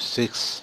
6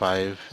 5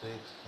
6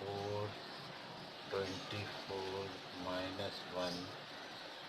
4 24 -1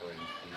23।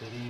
3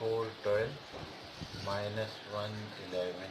4 12 -1 11,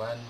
1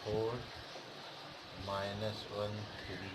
4 -1 3,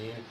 8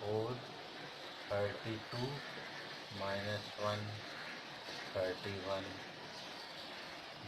4 32 -1 31,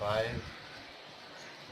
5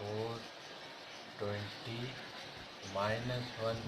4 20, -1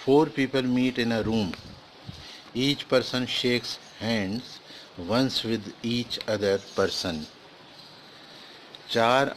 4 people meet in a room, each person shakes hands once with each other person। 4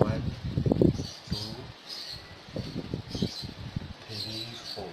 1 2 3 4,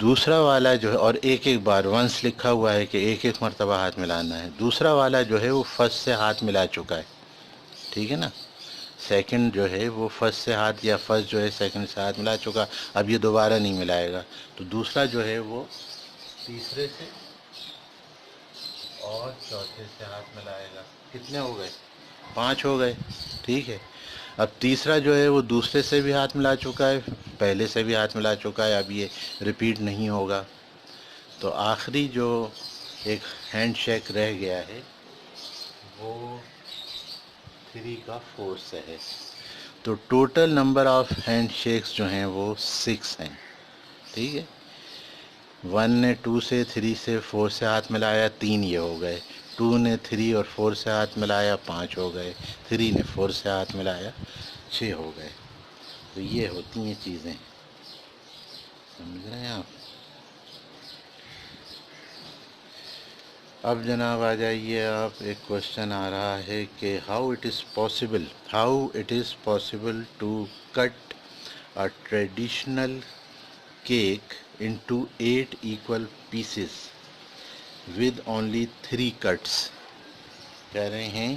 دوسرا والا جو ہے، اور ایک ایک بار ونس لکھا ہوا ہے کہ ایک ایک مرتبہ ہاتھ ملانا ہے، دوسرا والا جو ہے وہ فرسٹ سے ہاتھ ملا چکا ہے، ٹھیک ہے نا، سیکنڈ جو ہے وہ فرسٹ سے ہاتھ، یا فرسٹ جو ہے سیکنڈ سے ہاتھ ملا چکا، اب یہ دوبارہ نہیں ملائے گا، تو دوسرا جو ہے وہ تیسرے سے اور چوتھے سے ہاتھ ملائے گا، کتنے ہو گئے؟ 5 ہو گئے، ٹھیک ہے۔ اب تیسرا جو ہے وہ دوسرے سے بھی ہاتھ ملا چکا ہے، پہلے سے بھی ہاتھ ملا چکا ہے، اب یہ ریپیٹ نہیں ہوگا، تو آخری جو ایک ہینڈ شیک رہ گیا ہے وہ 3 کا 4 سے ہے، تو total number of hand shakes جو ہیں وہ 6 ہیں، ٹھیک ہے۔ 1 نے 2 سے 3 سے 4 سے ہاتھ ملایا، 3 یہ ہو گئے، 2 نے 3 اور 4 سے ہاتھ ملایا، 5 ہو گئے، 3 نے 4 سے ہاتھ ملایا، 6 ہو گئے، تو یہ ہوتی ہیں چیزیں، سمجھ رہے ہیں آپ؟ اب جناب آ جائیے آپ، ایک کوشچن آ رہا ہے کہ how it is possible to cut a traditional cake into 8 equal pieces with only 3 cuts۔ کہہ رہے ہیں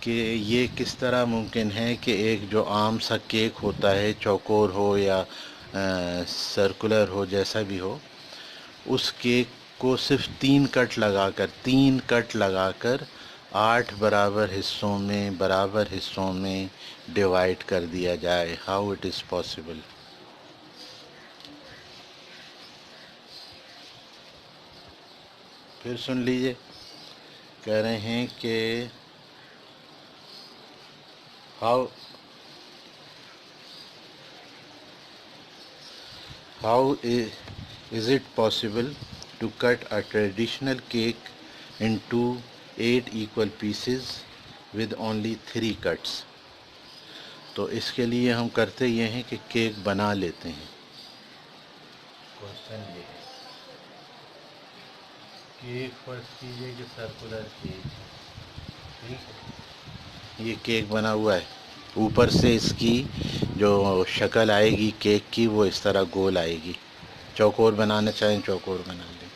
کہ یہ کس طرح ممکن ہے کہ ایک جو عام سا کیک ہوتا ہے، چوکور ہو یا سرکولر ہو، جیسا بھی ہو، اس کیک کو صرف 3 کٹ لگا کر 8 برابر حصوں میں ڈیوائڈ کر دیا جائے، ہاؤ اٹ از پاسبل؟ پھر سن لیجئے، کہہ رہے ہیں کہ how is it possible to cut a traditional cake into 8 equal pieces with only 3 cuts? تو اس کے لیے ہم کرتے یہ ہیں کہ کیک بنا لیتے ہیں۔ کوشچن یہ ہے، کیک فرض کیجئے کہ سرکولر کیک ہے، ٹھیک ہے، یہ کیک بنا ہوا ہے، اوپر سے اس کی جو شکل آئے گی کیک کی وہ اس طرح گول آئے گی، چوکور بنانا چاہیں چوکور بنا لیں،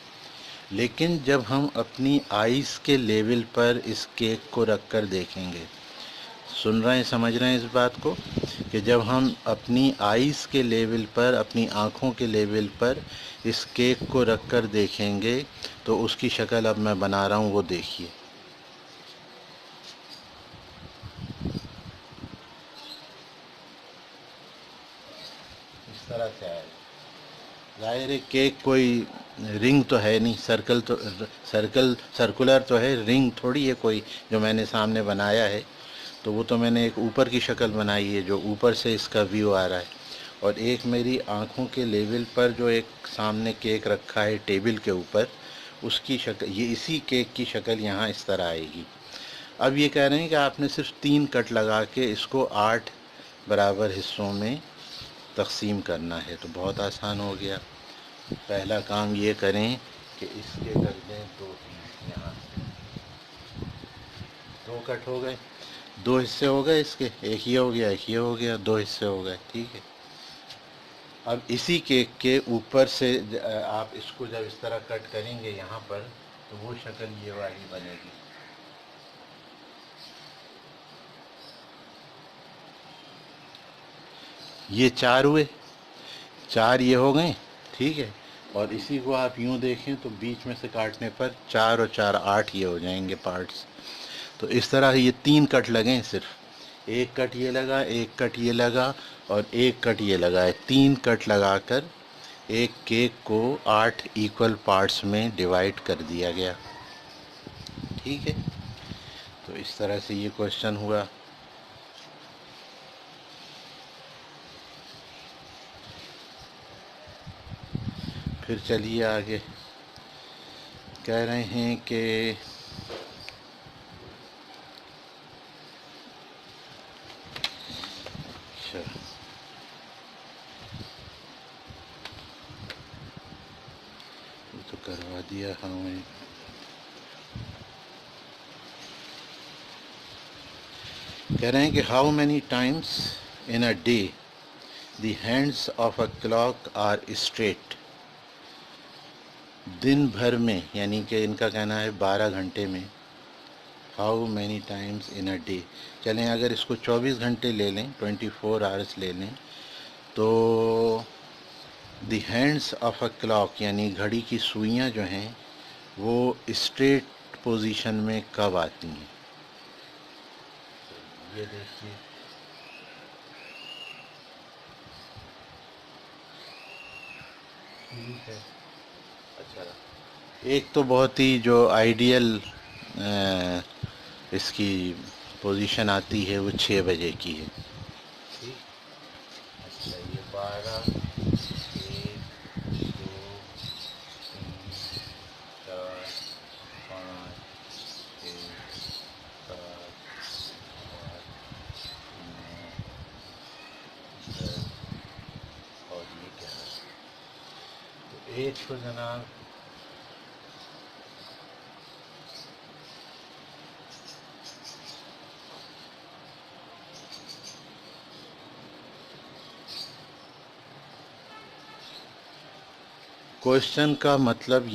لیکن جب ہم اپنی آئیز کے لیول پر اس کیک کو رکھ کر دیکھیں گے، سن رہے ہیں، سمجھ رہے ہیں اس بات کو، کہ جب ہم اپنی آئیز کے لیول پر، اپنی آنکھوں کے لیول پر اس کیک کو رکھ کر دیکھیں گے تو اس کی شکل اب میں بنا رہا ہوں، وہ دیکھیے، اس طرح سے آئے گا۔ ظاہر ہے کیک کوئی رنگ تو ہے نہیں، سرکولر تو ہے، رنگ تھوڑی ہے کوئی جو میں نے سامنے بنایا ہے، تو وہ تو میں نے ایک اوپر کی شکل بنائی ہے جو اوپر سے اس کا ویو آ رہا ہے، اور ایک میری آنکھوں کے لیول پر جو ایک سامنے کیک رکھا ہے ٹیبل کے اوپر، اس کی شکل، یہ اسی کیک کی شکل یہاں اس طرح آئے گی۔ اب یہ کہہ رہے ہیں کہ آپ نے صرف 3 کٹ لگا کے اس کو 8 برابر حصوں میں تقسیم کرنا ہے، تو بہت آسان ہو گیا۔ پہلا کام یہ کریں کہ اس کے کر دیں 2 پیس، یہاں سے 2 کٹ ہو گئے، 2 حصے ہو گئے اس کے، ایک یہ ہو گیا ایک یہ ہو گیا، 2 حصے ہو گئے، ٹھیک ہے۔ اب اسی کیک کے اوپر سے آپ اس کو جب اس طرح کٹ کریں گے یہاں پر، تو وہ شکل یہ والی بنے گی، یہ 4 ہوئے، 4 یہ ہو گئے، ٹھیک ہے، اور اسی کو آپ یوں دیکھیں تو بیچ میں سے کاٹنے پر 4 اور 4 8 یہ ہو جائیں گے پارٹس، تو اس طرح یہ 3 کٹ لگیں، صرف ایک کٹ یہ لگا، ایک کٹ یہ لگا، اور ایک کٹ یہ لگا ہے، 3 کٹ لگا کر ایک کیک کو 8 ایکول پارٹس میں ڈیوائڈ کر دیا گیا، ٹھیک ہے۔ تو اس طرح سے یہ کوشچن ہوا۔ پھر چلیے آگے، کہہ رہے ہیں کہ اچھا، یہ تو کروا دیا ہمیں، کہہ رہے ہیں کہ how many times in a day the hands of a clock are straight. دن بھر میں یعنی کہ ان کا کہنا ہے 12 گھنٹے میں. How many times in a day. چلیں اگر اس کو 24 گھنٹے لے لیں 24 آورس لے لیں تو دی ہینڈس آف اے کلاک یعنی گھڑی کی سوئیاں جو ہیں وہ اسٹریٹ پوزیشن میں کب آتی ہیں. یہ دیکھیے ٹھیک ہے. اچھا ایک تو بہت ہی جو آئیڈیل اس کی پوزیشن آتی ہے وہ 6 بجے کی ہے. ٹھیک. اچھا یہ 12 1 2 3 4 5 6 7 8 9 10 اور یہ 11. تو ایج کو جناب کوشچن کا مطلب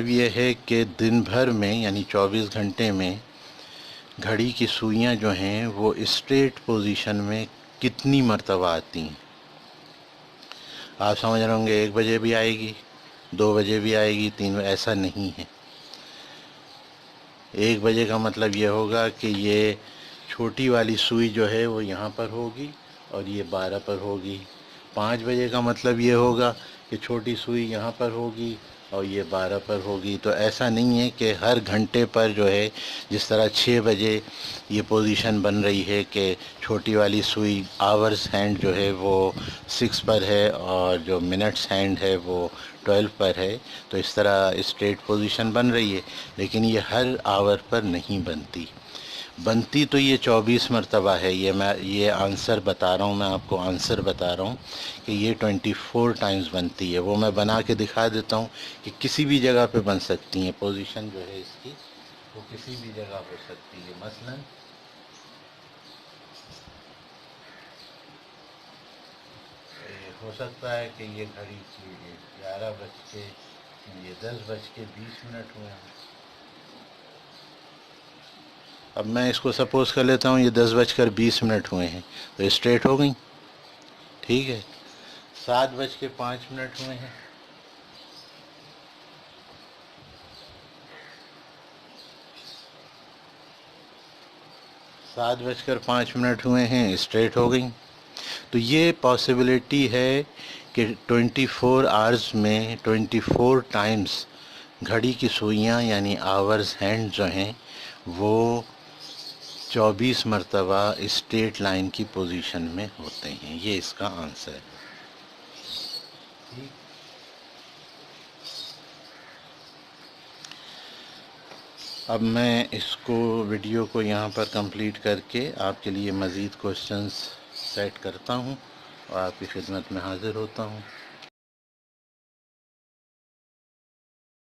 یہ ہے کہ دن بھر میں یعنی 24 گھنٹے میں گھڑی کی سوئیاں جو ہیں وہ اسٹریٹ پوزیشن میں کتنی مرتبہ آتی ہیں. آپ سمجھ رہے ہوں گے 1 بجے بھی آئے گی 2 بجے بھی آئے گی 3 بجے. ایسا نہیں ہے. 1 بجے کا مطلب یہ ہوگا کہ یہ چھوٹی والی سوئی جو ہے وہ یہاں پر ہوگی اور یہ 12 پر ہوگی. 5 بجے کا مطلب یہ ہوگا کہ چھوٹی سوئی یہاں پر ہوگی اور یہ 12 پر ہوگی. تو ایسا نہیں ہے کہ ہر گھنٹے پر جو ہے جس طرح 6 بجے یہ پوزیشن بن رہی ہے کہ چھوٹی والی سوئی آورس ہینڈ جو ہے وہ 6 پر ہے اور جو منٹس ہینڈ ہے وہ 12 پر ہے. تو اس طرح اسٹریٹ پوزیشن بن رہی ہے لیکن یہ ہر آور پر نہیں بنتی تو یہ 24 مرتبہ ہے. یہ آنسر بتا رہا ہوں میں آپ کو آنسر بتا رہا ہوں کہ یہ 24 ٹائمز بنتی ہے. وہ میں بنا کے دکھا دیتا ہوں کہ کسی بھی جگہ پہ بن سکتی ہیں. پوزیشن جو ہے اس کی وہ کسی بھی جگہ ہو سکتی ہے. مثلا ہو سکتا ہے کہ یہ گھڑی کی 11 بج کے یہ 10 بج کے 20 منٹ ہوئے ہیں. اب میں اس کو سپوز کر لیتا ہوں یہ 10 بج کر 20 منٹ ہوئے ہیں تو اسٹریٹ ہو گئیں. ٹھیک ہے. 7 بج کے 5 منٹ ہوئے ہیں. سات بج کر 5 منٹ ہوئے ہیں اسٹریٹ ہو گئیں. تو یہ پاسبلٹی ہے کہ 24 آورز میں 24 ٹائمز گھڑی کی سوئیاں یعنی آورز ہینڈ جو ہیں وہ 24 مرتبہ اسٹریٹ لائن کی پوزیشن میں ہوتے ہیں. یہ اس کا آنسر ہے. اب میں اس کو ویڈیو کو یہاں پر کمپلیٹ کر کے آپ کے لیے مزید کوشچنز سیٹ کرتا ہوں اور آپ کی خدمت میں حاضر ہوتا ہوں.